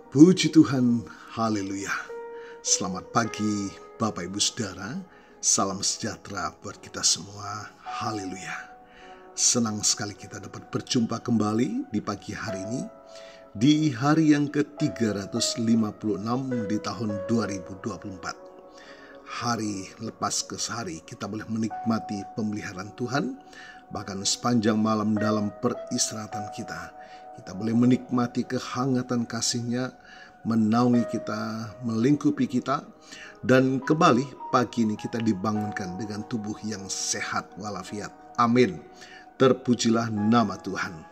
Puji Tuhan, haleluya. Selamat pagi Bapak Ibu Saudara, salam sejahtera buat kita semua, haleluya. Senang sekali kita dapat berjumpa kembali di pagi hari ini, di hari yang ke-356 di tahun 2024. Hari lepas ke hari kita boleh menikmati pemeliharaan Tuhan, bahkan sepanjang malam dalam peristirahatan kita boleh menikmati kehangatan kasih-Nya, menaungi kita, melingkupi kita, dan kembali pagi ini kita dibangunkan dengan tubuh yang sehat walafiat. Amin. Terpujilah nama Tuhan.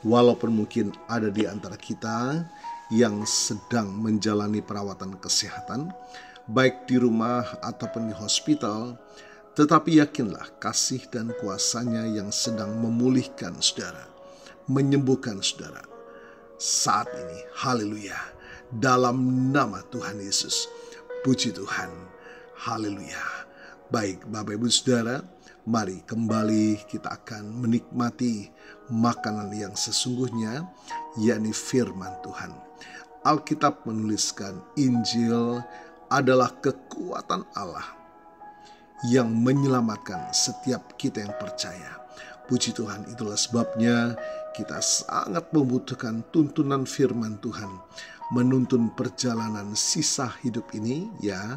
Walaupun mungkin ada di antara kita yang sedang menjalani perawatan kesehatan, baik di rumah ataupun di hospital, tetapi yakinlah kasih dan kuasa-Nya yang sedang memulihkan saudara, menyembuhkan saudara saat ini, haleluya, dalam nama Tuhan Yesus. Puji Tuhan, haleluya. Baik Bapak Ibu Saudara, mari kembali kita akan menikmati makanan yang sesungguhnya, yakni firman Tuhan. Alkitab menuliskan Injil adalah kekuatan Allah yang menyelamatkan setiap kita yang percaya. Puji Tuhan, itulah sebabnya kita sangat membutuhkan tuntunan firman Tuhan, menuntun perjalanan sisa hidup ini ya,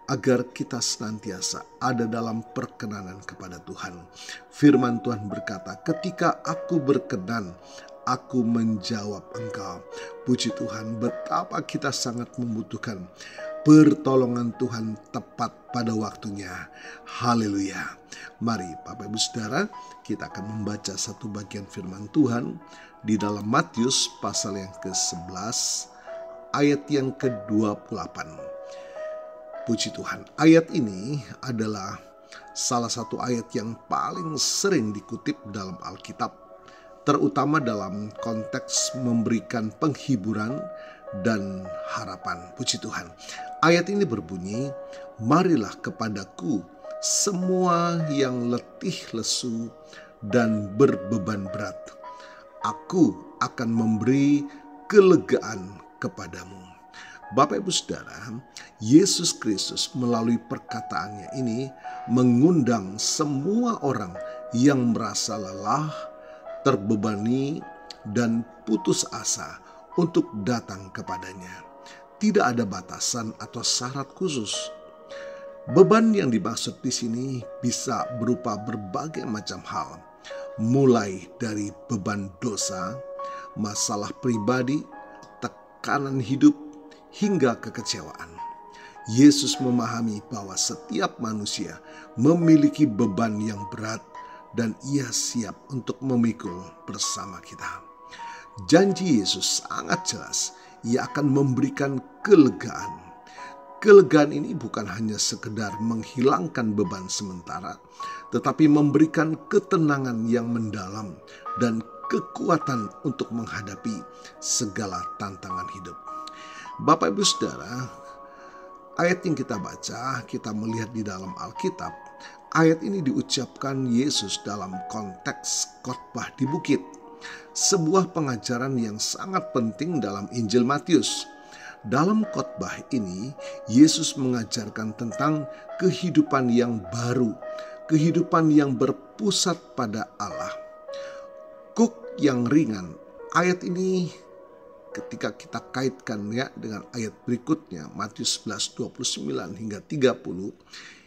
agar kita senantiasa ada dalam perkenanan kepada Tuhan. Firman Tuhan berkata, ketika aku berkenan, aku menjawab engkau. Puji Tuhan, betapa kita sangat membutuhkan pertolongan Tuhan tepat pada waktunya. Haleluya. Mari Bapak Ibu Saudara, kita akan membaca satu bagian firman Tuhan di dalam Matius pasal yang ke-11 ayat yang ke-28. Puji Tuhan, ayat ini adalah salah satu ayat yang paling sering dikutip dalam Alkitab, terutama dalam konteks memberikan penghiburan dan harapan. Puji Tuhan. Ayat ini berbunyi, marilah kepadaku semua yang letih lesu dan berbeban berat. Aku akan memberi kelegaan kepadamu. Bapak Ibu Saudara, Yesus Kristus melalui perkataannya ini mengundang semua orang yang merasa lelah, terbebani, dan putus asa untuk datang kepadanya. Tidak ada batasan atau syarat khusus. Beban yang dimaksud di sini bisa berupa berbagai macam hal, mulai dari beban dosa, masalah pribadi, tekanan hidup, hingga kekecewaan. Yesus memahami bahwa setiap manusia memiliki beban yang berat dan Ia siap untuk memikul bersama kita. Janji Yesus sangat jelas, Ia akan memberikan kelegaan. Kelegaan ini bukan hanya sekedar menghilangkan beban sementara, tetapi memberikan ketenangan yang mendalam dan kekuatan untuk menghadapi segala tantangan hidup. Bapak Ibu Saudara, ayat yang kita baca, kita melihat di dalam Alkitab, ayat ini diucapkan Yesus dalam konteks khotbah di bukit. Sebuah pengajaran yang sangat penting dalam Injil Matius. Dalam khotbah ini, Yesus mengajarkan tentang kehidupan yang baru, kehidupan yang berpusat pada Allah. Kuk yang ringan. Ayat ini ketika kita kaitkan ya dengan ayat berikutnya, Matius 11:29 hingga 30,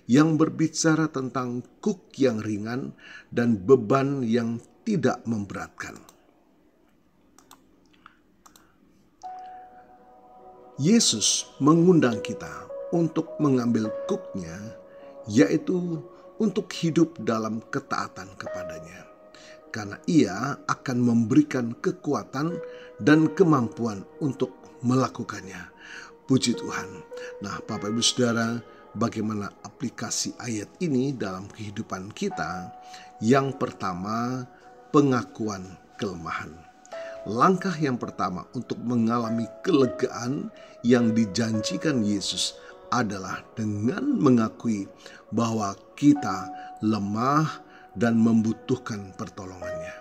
yang berbicara tentang kuk yang ringan dan beban yang tidak memberatkan. Yesus mengundang kita untuk mengambil kuknya, yaitu untuk hidup dalam ketaatan kepadanya. Karena Ia akan memberikan kekuatan dan kemampuan untuk melakukannya. Puji Tuhan. Nah, Bapak Ibu Saudara, bagaimana aplikasi ayat ini dalam kehidupan kita? Yang pertama, pengakuan kelemahan. Langkah yang pertama untuk mengalami kelegaan yang dijanjikan Yesus adalah dengan mengakui bahwa kita lemah dan membutuhkan pertolongannya.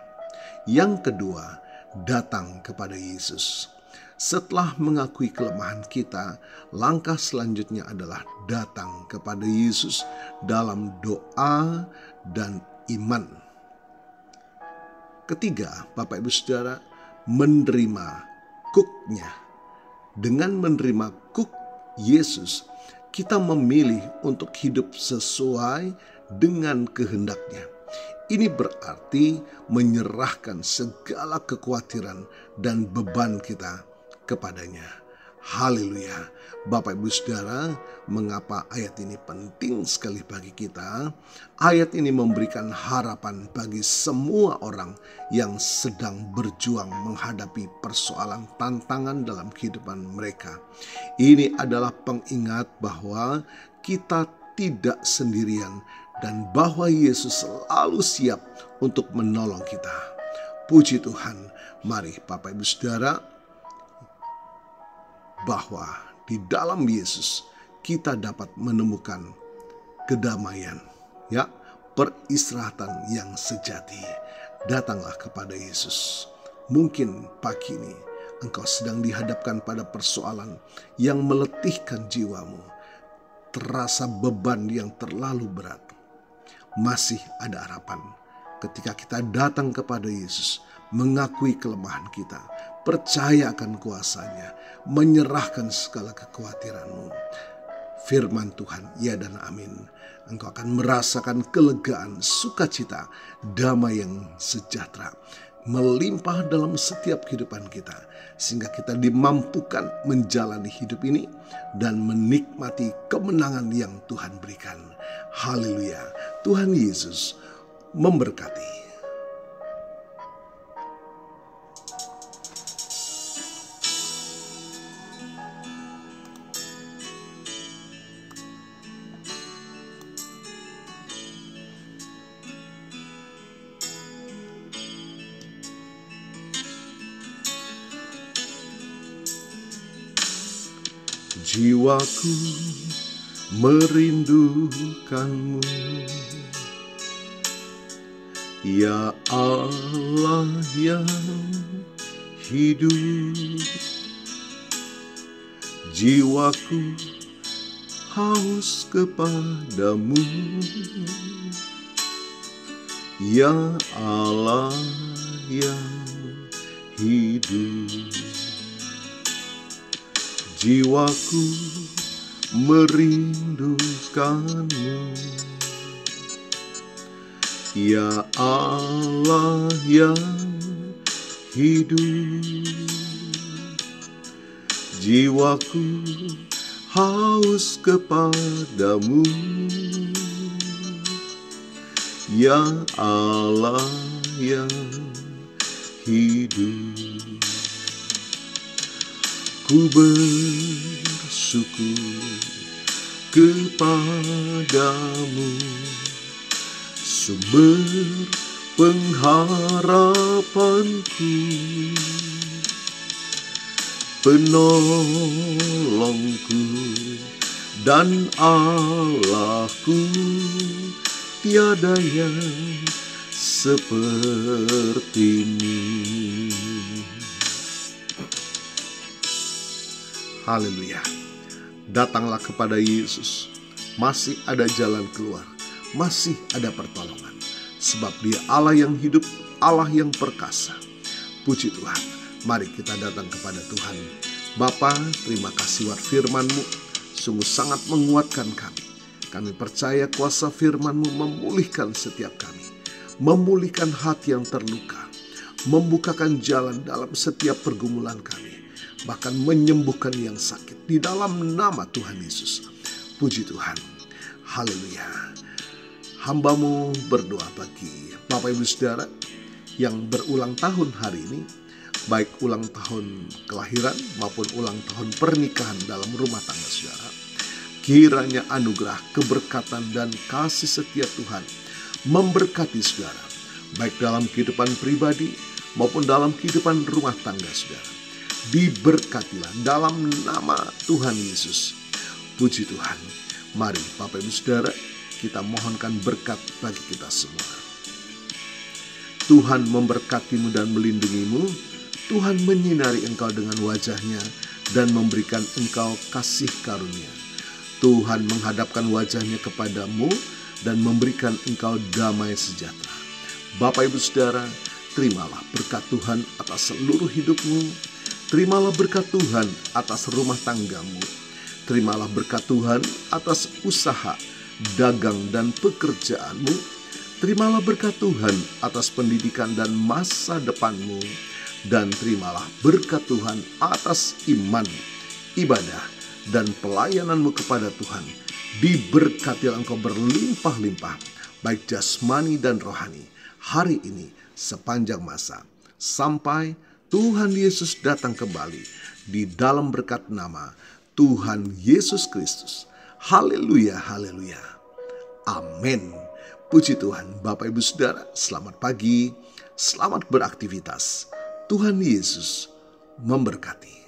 Yang kedua, datang kepada Yesus. Setelah mengakui kelemahan kita, langkah selanjutnya adalah datang kepada Yesus dalam doa dan iman. Ketiga, Bapak Ibu Saudara, menerima kuknya. Dengan menerima kuk Yesus, kita memilih untuk hidup sesuai dengan kehendaknya. Ini berarti menyerahkan segala kekhawatiran dan beban kita kepadanya. Haleluya. Bapak Ibu Saudara, mengapa ayat ini penting sekali bagi kita? Ayat ini memberikan harapan bagi semua orang yang sedang berjuang menghadapi persoalan tantangan dalam kehidupan mereka. Ini adalah pengingat bahwa kita tidak sendirian dan bahwa Yesus selalu siap untuk menolong kita. Puji Tuhan. Mari Bapak Ibu Saudara, bahwa di dalam Yesus kita dapat menemukan kedamaian, peristirahatan yang sejati. Datanglah kepada Yesus. Mungkin pagi ini engkau sedang dihadapkan pada persoalan yang meletihkan jiwamu, terasa beban yang terlalu berat. Masih ada harapan ketika kita datang kepada Yesus, mengakui kelemahan kita, percaya akan kuasa-Nya, menyerahkan segala kekhawatiranmu. Firman Tuhan, ya dan amin. Engkau akan merasakan kelegaan, sukacita, damai yang sejahtera melimpah dalam setiap kehidupan kita, sehingga kita dimampukan menjalani hidup ini dan menikmati kemenangan yang Tuhan berikan. Haleluya. Tuhan Yesus memberkati. Jiwaku merindukanmu, ya Allah yang hidup. Jiwaku haus kepadamu, ya Allah yang hidup. Jiwaku merindukanmu, ya Allah yang hidup. Jiwaku haus kepadamu, ya Allah yang hidup. Ku bersyukur kepadamu, sumber pengharapanku, penolongku dan Allahku, tiada yang sepertimu. Haleluya. Datanglah kepada Yesus. Masih ada jalan keluar, masih ada pertolongan, sebab Dia Allah yang hidup, Allah yang perkasa. Puji Tuhan. Mari kita datang kepada Tuhan. Bapa, terima kasih buat firman-Mu, sungguh sangat menguatkan kami. Kami percaya kuasa firman-Mu memulihkan setiap kami, memulihkan hati yang terluka, membukakan jalan dalam setiap pergumulan kami, bahkan menyembuhkan yang sakit di dalam nama Tuhan Yesus. Puji Tuhan. Haleluya. Hamba-Mu berdoa bagi Bapak Ibu Saudara yang berulang tahun hari ini, baik ulang tahun kelahiran maupun ulang tahun pernikahan dalam rumah tangga saudara. Kiranya anugerah, keberkatan dan kasih setia Tuhan memberkati saudara, baik dalam kehidupan pribadi maupun dalam kehidupan rumah tangga saudara. Diberkatilah dalam nama Tuhan Yesus. Puji Tuhan. Mari Bapak Ibu Saudara, kita mohonkan berkat bagi kita semua. Tuhan memberkatimu dan melindungimu. Tuhan menyinari engkau dengan wajah-Nya dan memberikan engkau kasih karunia. Tuhan menghadapkan wajah-Nya kepadamu dan memberikan engkau damai sejahtera. Bapak Ibu Saudara, terimalah berkat Tuhan atas seluruh hidupmu. Terimalah berkat Tuhan atas rumah tanggamu. Terimalah berkat Tuhan atas usaha, dagang, dan pekerjaanmu. Terimalah berkat Tuhan atas pendidikan dan masa depanmu. Dan terimalah berkat Tuhan atas iman, ibadah, dan pelayananmu kepada Tuhan. Diberkatilah engkau berlimpah-limpah, baik jasmani dan rohani, hari ini sepanjang masa, sampai Tuhan Yesus datang kembali di dalam berkat nama Tuhan Yesus Kristus. Haleluya, haleluya. Amin. Puji Tuhan. Bapak Ibu Saudara, selamat pagi, selamat beraktivitas. Tuhan Yesus memberkati.